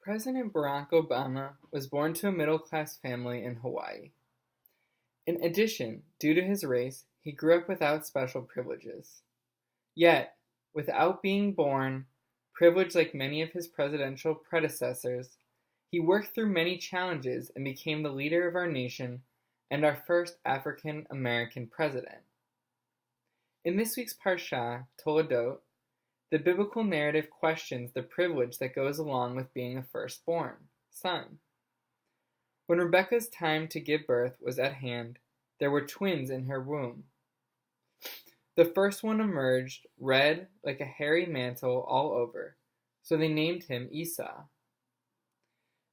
President Barack Obama was born to a middle-class family in Hawaii. In addition, due to his race, he grew up without special privileges. Yet, without being born privileged like many of his presidential predecessors, he worked through many challenges and became the leader of our nation and our first African American president. In this week's Parsha, Toledot, the biblical narrative questions the privilege that goes along with being a firstborn son. When Rebekah's time to give birth was at hand, there were twins in her womb. The first one emerged red like a hairy mantle all over, so they named him Esau.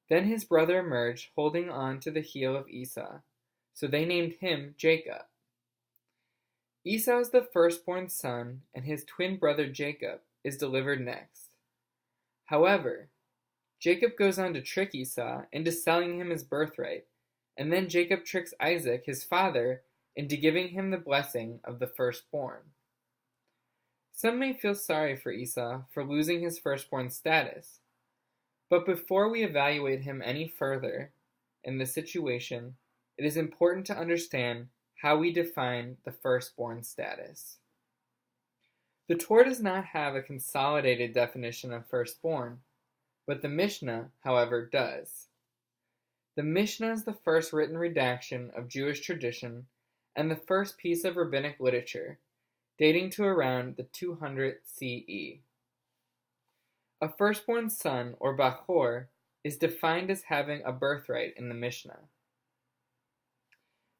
Then his brother emerged holding on to the heel of Esau, so they named him Jacob. Esau is the firstborn son, and his twin brother Jacob is delivered next. However, Jacob goes on to trick Esau into selling him his birthright, and then Jacob tricks Isaac, his father, into giving him the blessing of the firstborn. Some may feel sorry for Esau for losing his firstborn status, but before we evaluate him any further in this situation, it is important to understand how we define the firstborn status. The Torah does not have a consolidated definition of firstborn, but the Mishnah, however, does. The Mishnah is the first written redaction of Jewish tradition and the first piece of rabbinic literature, dating to around the 200 CE. A firstborn son, or Bachor, is defined as having a birthright in the Mishnah.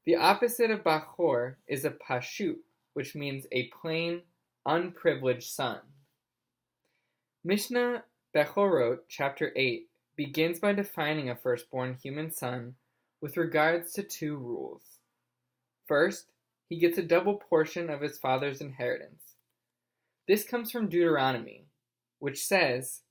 The opposite of Bachor is a Pashut, which means a plain, unprivileged son. Mishnah Bechorot, chapter 8, begins by defining a firstborn human son with regards to two rules. First, he gets a double portion of his father's inheritance. This comes from Deuteronomy, which says,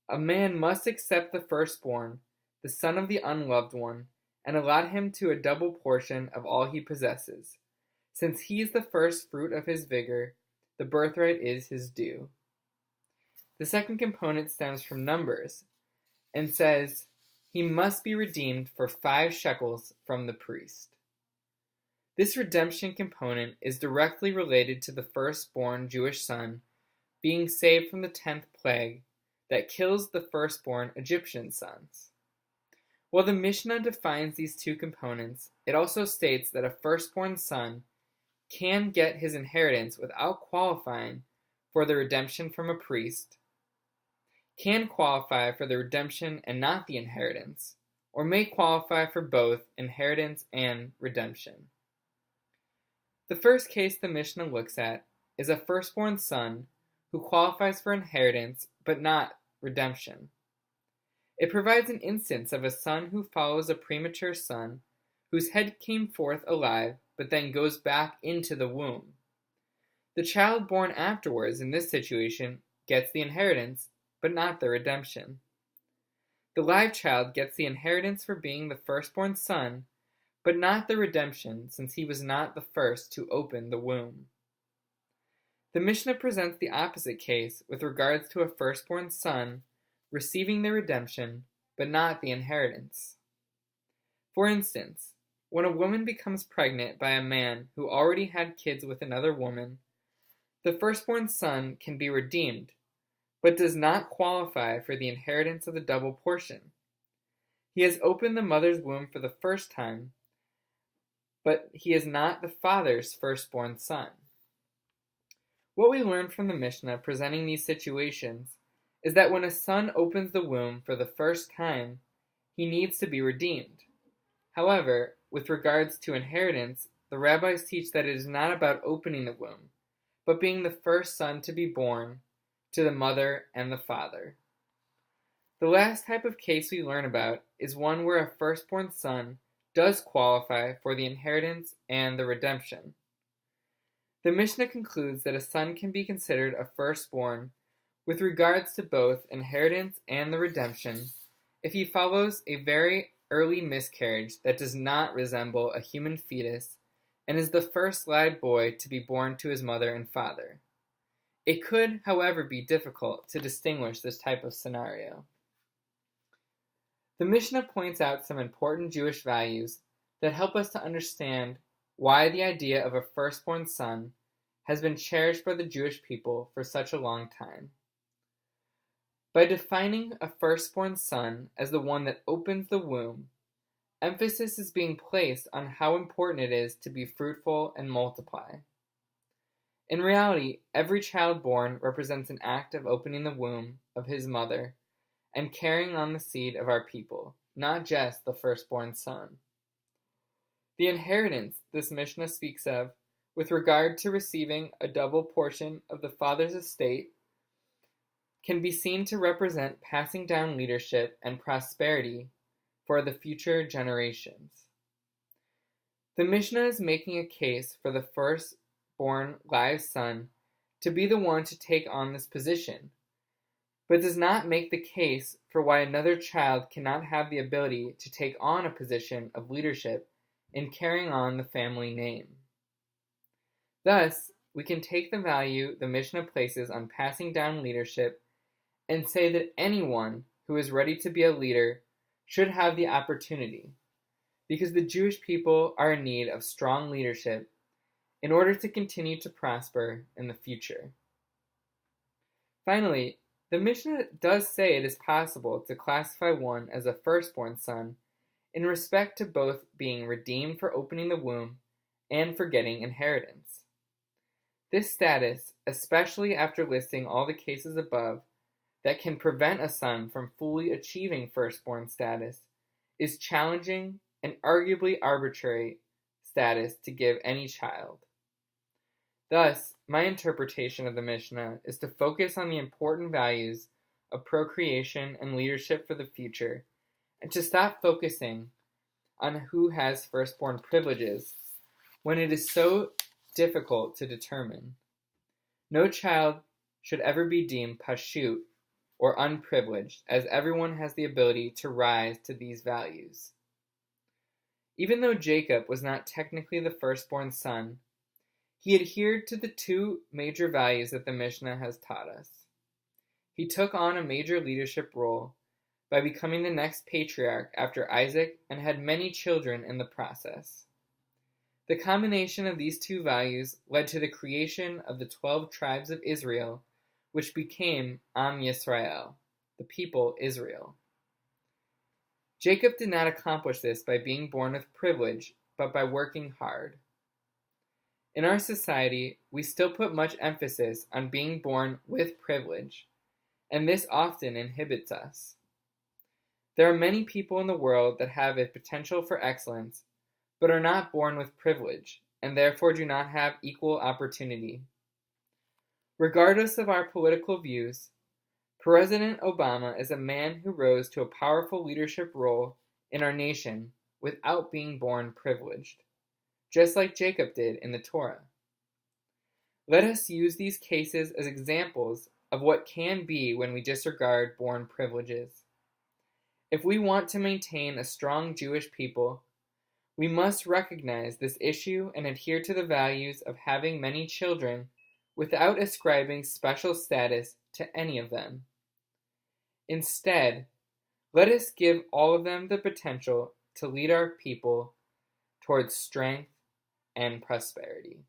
"A man must accept the firstborn, the son of the unloved one, and allot him to a double portion of all he possesses. Since he is the first fruit of his vigor, the birthright is his due." The second component stems from Numbers and says, "He must be redeemed for 5 shekels from the priest." This redemption component is directly related to the firstborn Jewish son being saved from the 10th plague that kills the firstborn Egyptian sons. While the Mishnah defines these two components, it also states that a firstborn son can get his inheritance without qualifying for the redemption from a priest, can qualify for the redemption and not the inheritance, or may qualify for both inheritance and redemption. The first case the Mishnah looks at is a firstborn son who qualifies for inheritance but not redemption. It provides an instance of a son who follows a premature son whose head came forth alive but then goes back into the womb. The child born afterwards in this situation gets the inheritance but not the redemption. The live child gets the inheritance for being the firstborn son but not the redemption since he was not the first to open the womb. The Mishnah presents the opposite case with regards to a firstborn son receiving the redemption but not the inheritance. For instance, when a woman becomes pregnant by a man who already had kids with another woman, the firstborn son can be redeemed, but does not qualify for the inheritance of the double portion. He has opened the mother's womb for the first time, but he is not the father's firstborn son. What we learn from the Mishnah presenting these situations is that when a son opens the womb for the first time, he needs to be redeemed. However, with regards to inheritance, the rabbis teach that it is not about opening the womb, but being the first son to be born to the mother and the father. The last type of case we learn about is one where a firstborn son does qualify for the inheritance and the redemption. The Mishnah concludes that a son can be considered a firstborn with regards to both inheritance and the redemption if he follows a very early miscarriage that does not resemble a human fetus and is the first live boy to be born to his mother and father. It could, however, be difficult to distinguish this type of scenario. The Mishnah points out some important Jewish values that help us to understand why the idea of a firstborn son has been cherished by the Jewish people for such a long time. By defining a firstborn son as the one that opens the womb, emphasis is being placed on how important it is to be fruitful and multiply. In reality, every child born represents an act of opening the womb of his mother and carrying on the seed of our people, not just the firstborn son. The inheritance this Mishnah speaks of, with regard to receiving a double portion of the father's estate, can be seen to represent passing down leadership and prosperity for the future generations. The Mishnah is making a case for the firstborn live son to be the one to take on this position, but does not make the case for why another child cannot have the ability to take on a position of leadership in carrying on the family name. Thus, we can take the value the Mishnah places on passing down leadership and say that anyone who is ready to be a leader should have the opportunity, because the Jewish people are in need of strong leadership in order to continue to prosper in the future. Finally, the Mishnah does say it is possible to classify one as a firstborn son in respect to both being redeemed for opening the womb and for getting inheritance. This status, especially after listing all the cases above that can prevent a son from fully achieving firstborn status, is challenging and arguably arbitrary status to give any child. Thus, my interpretation of the Mishnah is to focus on the important values of procreation and leadership for the future, and to stop focusing on who has firstborn privileges when it is so difficult to determine. No child should ever be deemed pashut or unprivileged, as everyone has the ability to rise to these values. Even though Jacob was not technically the firstborn son, he adhered to the two major values that the Mishnah has taught us. He took on a major leadership role by becoming the next patriarch after Isaac and had many children in the process. The combination of these two values led to the creation of the 12 tribes of Israel, which became Am Yisrael, the people Israel. Jacob did not accomplish this by being born with privilege, but by working hard. In our society, we still put much emphasis on being born with privilege, and this often inhibits us. There are many people in the world that have a potential for excellence, but are not born with privilege, and therefore do not have equal opportunity. Regardless of our political views, President Obama is a man who rose to a powerful leadership role in our nation without being born privileged, just like Jacob did in the Torah. Let us use these cases as examples of what can be when we disregard born privileges. If we want to maintain a strong Jewish people, we must recognize this issue and adhere to the values of having many children without ascribing special status to any of them. Instead, let us give all of them the potential to lead our people towards strength and prosperity.